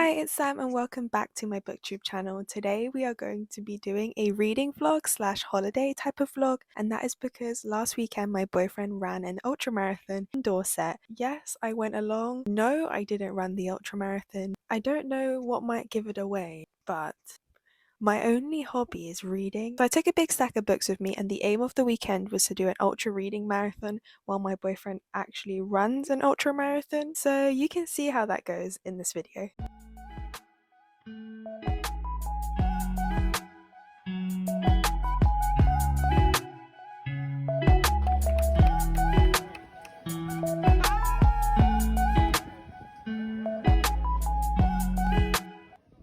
Hi, it's Sam and welcome back to my booktube channel. Today we are going to be doing a reading vlog slash holiday type of vlog, and that is because last weekend my boyfriend ran an ultra marathon in Dorset. Yes, I went along. No, I didn't run the ultra marathon. I don't know what might give it away, but my only hobby is reading. So I took a big stack of books with me, and the aim of the weekend was to do an ultra reading marathon while my boyfriend actually runs an ultra marathon. So you can see how that goes in this video.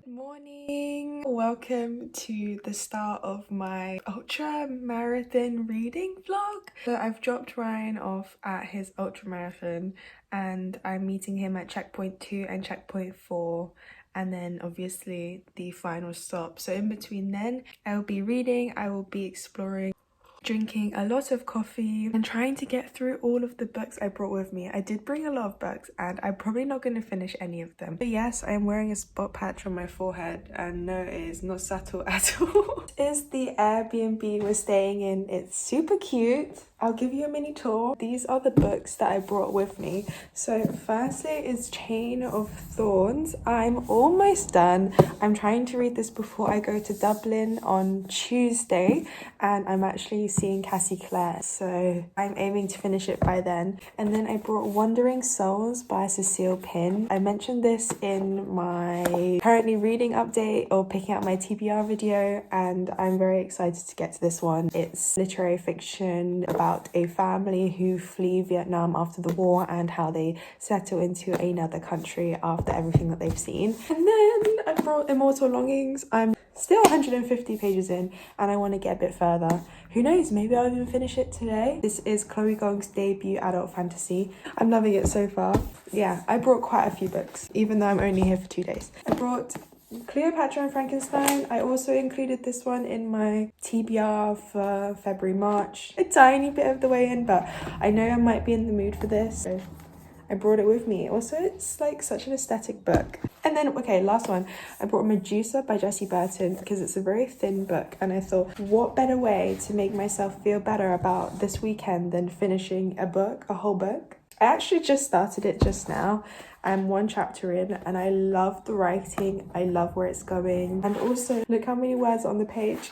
Morning! Welcome to the start of my ultra marathon reading vlog. So I've dropped Ryan off at his ultra marathon and I'm meeting him at checkpoint 2 and checkpoint 4, and then obviously the final stop. So in between then I will be reading, I will be exploring, drinking a lot of coffee and trying to get through all of the books I brought with me. I did bring a lot of books and I'm probably not going to finish any of them. But yes, I am wearing a spot patch on my forehead, and no, it is not subtle at all. This is the Airbnb we're staying in. It's super cute. I'll give you a mini tour. These are the books that I brought with me. So firstly is Chain of Thorns. I'm almost done. I'm trying to read this before I go to Dublin on Tuesday, and I'm actually seeing Cassie Clare, so I'm aiming to finish it by then. And then I brought Wandering Souls by Cecile Pinn. I mentioned this in my currently reading update or picking up my TBR video, and I'm very excited to get to this one. It's literary fiction about a family who flee Vietnam after the war and how they settle into another country after everything that they've seen. And then I brought Immortal Longings. I'm still 150 pages in and I want to get a bit further. Who knows, maybe I'll even finish it today. This is Chloe Gong's debut adult fantasy. I'm loving it so far. Yeah, I brought quite a few books, even though I'm only here for 2 days. I brought Cleopatra and Frankenstein. I also included this one in my TBR for February, March. A tiny bit of the way in, but I know I might be in the mood for this, so I brought it with me. Also, it's like such an aesthetic book. And then, okay, last one. I brought Medusa by Jessie Burton because it's a very thin book, and I thought, what better way to make myself feel better about this weekend than finishing a book, a whole book? I actually just started it just now. I'm 1 chapter in and I love the writing. I love where it's going. And also, look how many words on the page.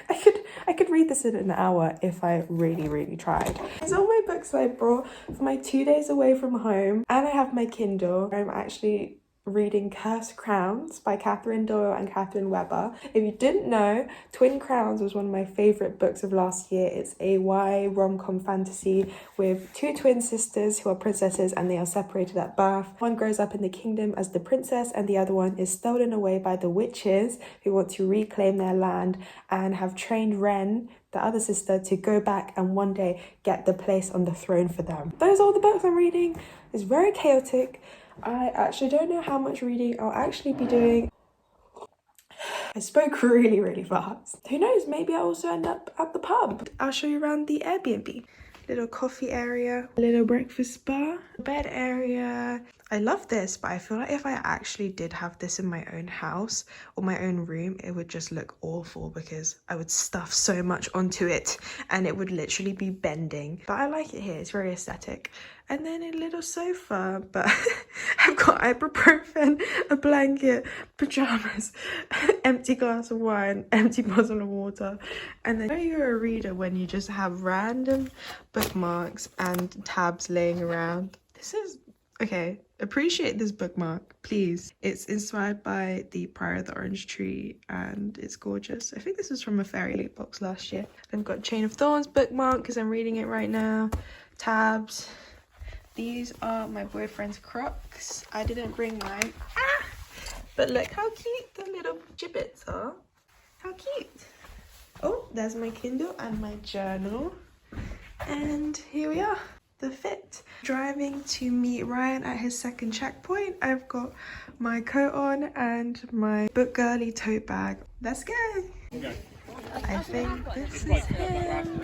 I could read this in an hour if I really tried. These are all my books that I brought for my 2 days away from home. And I have my Kindle. I'm actually reading Cursed Crowns by Catherine Doyle and Catherine Webber. If you didn't know, Twin Crowns was one of my favourite books of last year. It's a YA rom-com fantasy with 2 twin sisters who are princesses and they are separated at birth. One grows up in the kingdom as the princess and the other one is stolen away by the witches who want to reclaim their land and have trained Ren, the other sister, to go back and one day get the place on the throne for them. Those are all the books I'm reading. It's very chaotic. I actually don't know how much reading I'll actually be doing. I spoke really fast. Who knows, maybe I'll also end up at the pub. I'll show you around the Airbnb. Little coffee area, little breakfast bar, bed area. I love this, but I feel like if I actually did have this in my own house or my own room, it would just look awful because I would stuff so much onto it and it would literally be bending. But I like it here, it's very aesthetic. And then a little sofa, but I've got ibuprofen, a blanket, pajamas, empty glass of wine, empty bottle of water. And then, I know you're a reader when you just have random bookmarks and tabs laying around. This is, okay, appreciate this bookmark, please. It's inspired by the Priory of the Orange Tree and it's gorgeous. I think this was from a Fairy Loot box last year. I've got Chain of Thorns bookmark because I'm reading it right now. Tabs. These are my boyfriend's Crocs. I didn't bring mine. But look how cute the little gibbets are. How cute. Oh, there's my Kindle and my journal. And here we are, the fit. Driving to meet Ryan at his second checkpoint. I've got my coat on and my book girly tote bag. Let's go. Okay. I think this is him.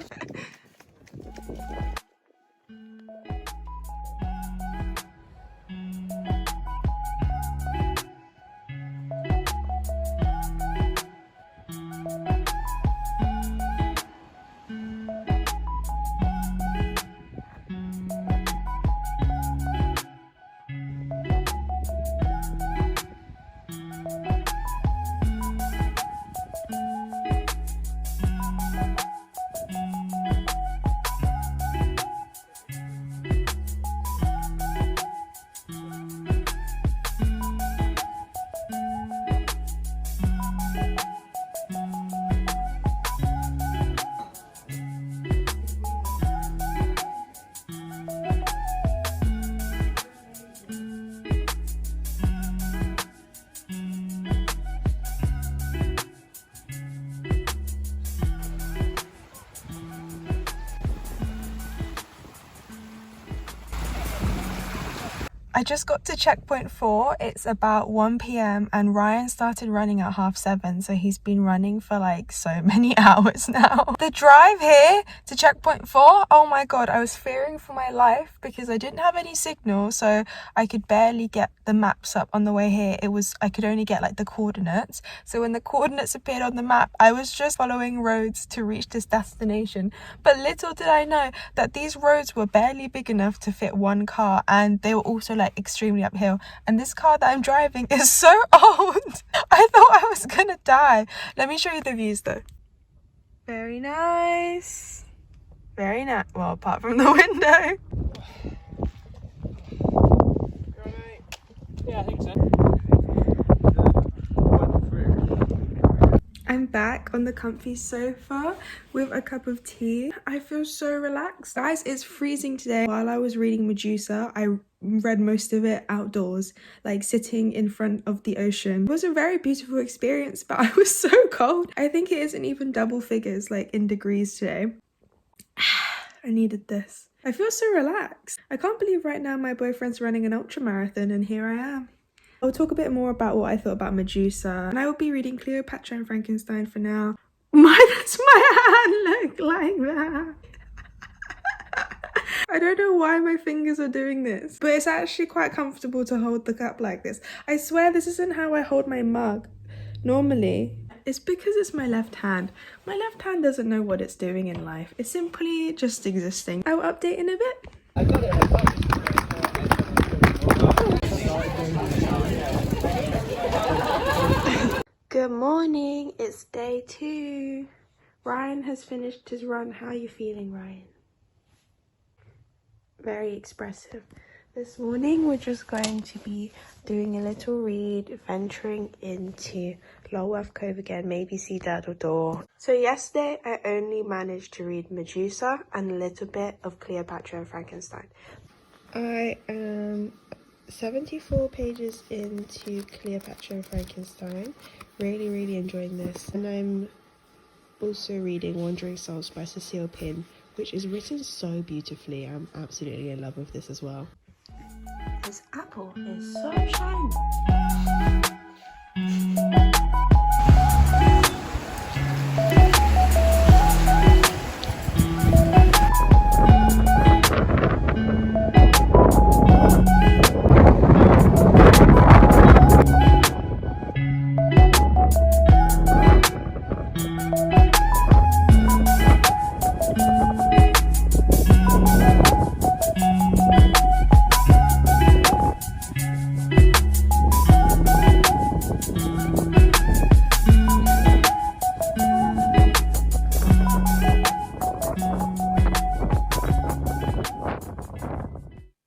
I just got to checkpoint 4. It's about 1 p.m. and Ryan started running at 7:30, so he's been running for like so many hours now. The drive here to checkpoint 4, oh my god, I was fearing for my life because I didn't have any signal, so I could barely get the maps up on the way here. I could only get like the coordinates. So when the coordinates appeared on the map, I was just following roads to reach this destination. But little did I know that these roads were barely big enough to fit one car, and they were also like extremely uphill, and this car that I'm driving is so old. I thought I was gonna die. Let me show you the views though. Very nice. Very nice. Well, apart from the window. Yeah, I think so. I'm back on the comfy sofa with a cup of tea. I feel so relaxed. Guys, it's freezing today. While I was reading Medusa, I read most of it outdoors, like sitting in front of the ocean. It was a very beautiful experience, but I was so cold. I think it isn't even double figures, like in degrees today. I needed this. I feel so relaxed. I can't believe right now my boyfriend's running an ultra marathon and here I am. I'll talk a bit more about what I thought about Medusa, and I will be reading Cleopatra and Frankenstein for now. Why does my hand look like that? I don't know why my fingers are doing this, but it's actually quite comfortable to hold the cup like this. I swear this isn't how I hold my mug normally. It's because it's my left hand. My left hand doesn't know what it's doing in life. It's simply just existing. I will update in a bit. I got it. Good morning, it's day 2. Ryan has finished his run. How are you feeling, Ryan? Very expressive. This morning we're just going to be doing a little read, venturing into Lulworth Cove again, maybe see Durdle Door. So yesterday I only managed to read Medusa and a little bit of Cleopatra and Frankenstein. I am 74 pages into Cleopatra and Frankenstein. Really enjoying this. And I'm also reading Wandering Souls by Cecile Pin, which is written so beautifully. I'm absolutely in love with this as well. This apple is so shiny.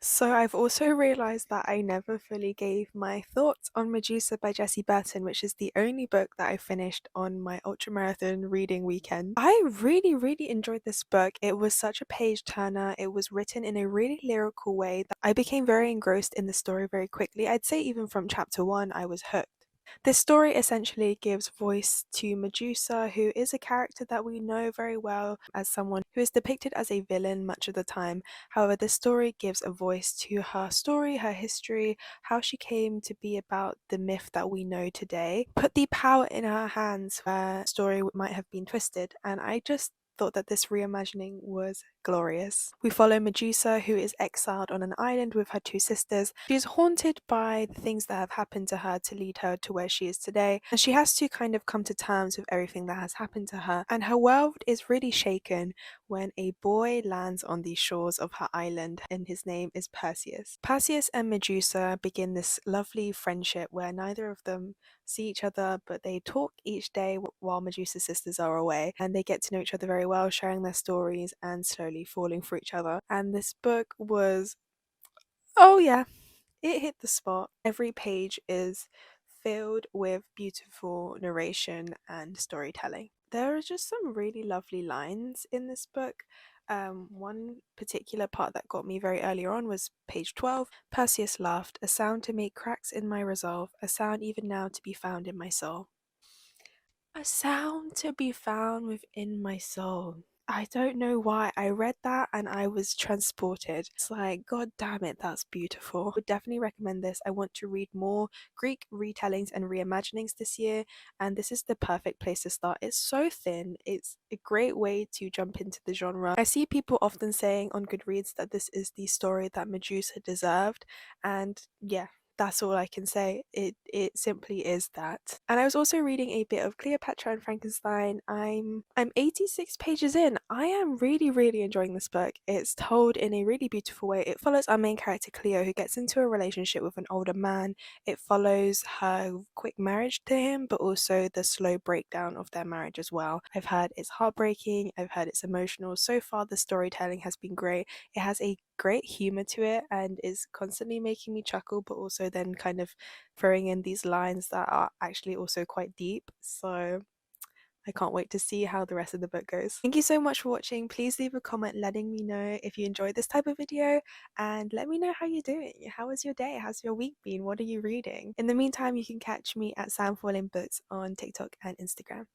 So I've also realised that I never fully gave my thoughts on Medusa by Jessie Burton, which is the only book that I finished on my ultramarathon reading weekend. I really enjoyed this book. It was such a page turner. It was written in a really lyrical way that I became very engrossed in the story very quickly. I'd say even from chapter 1 I was hooked. This story essentially gives voice to Medusa, who is a character that we know very well as someone who is depicted as a villain much of the time. However, this story gives a voice to her story, her history, how she came to be about the myth that we know today. Put the power in her hands where story might have been twisted, and I just thought that this reimagining was glorious. We follow Medusa, who is exiled on an island with her 2 sisters. She is haunted by the things that have happened to her to lead her to where she is today, and she has to kind of come to terms with everything that has happened to her, and her world is really shaken when a boy lands on the shores of her island, and his name is Perseus. Perseus and Medusa begin this lovely friendship where neither of them see each other, but they talk each day while Medusa's sisters are away, and they get to know each other very well, sharing their stories and slowly falling for each other. And this book was, oh yeah, it hit the spot. Every page is filled with beautiful narration and storytelling. There are just some really lovely lines in this book. One particular part that got me very earlier on was page 12. Perseus laughed, a sound to make cracks in my resolve, a sound even now to be found in my soul. A sound to be found within my soul. I don't know why. I read that and I was transported. It's like, God damn it, that's beautiful. I would definitely recommend this. I want to read more Greek retellings and reimaginings this year, and this is the perfect place to start. It's so thin, it's a great way to jump into the genre. I see people often saying on Goodreads that this is the story that Medusa deserved, and yeah, that's all I can say. It simply is that. And I was also reading a bit of Cleopatra and Frankenstein. I'm 86 pages in. I am really enjoying this book. It's told in a really beautiful way. It follows our main character Cleo, who gets into a relationship with an older man. It follows her quick marriage to him, but also the slow breakdown of their marriage as well. I've heard it's heartbreaking, I've heard it's emotional. So far the storytelling has been great. It has a great humor to it and is constantly making me chuckle, but also then kind of throwing in these lines that are actually also quite deep. So I can't wait to see how the rest of the book goes. Thank you so much for watching. Please leave a comment letting me know if you enjoyed this type of video, and let me know how you're doing. How was your day? How's your week been? What are you reading? In the meantime, you can catch me at Sam Falling Books on TikTok and Instagram.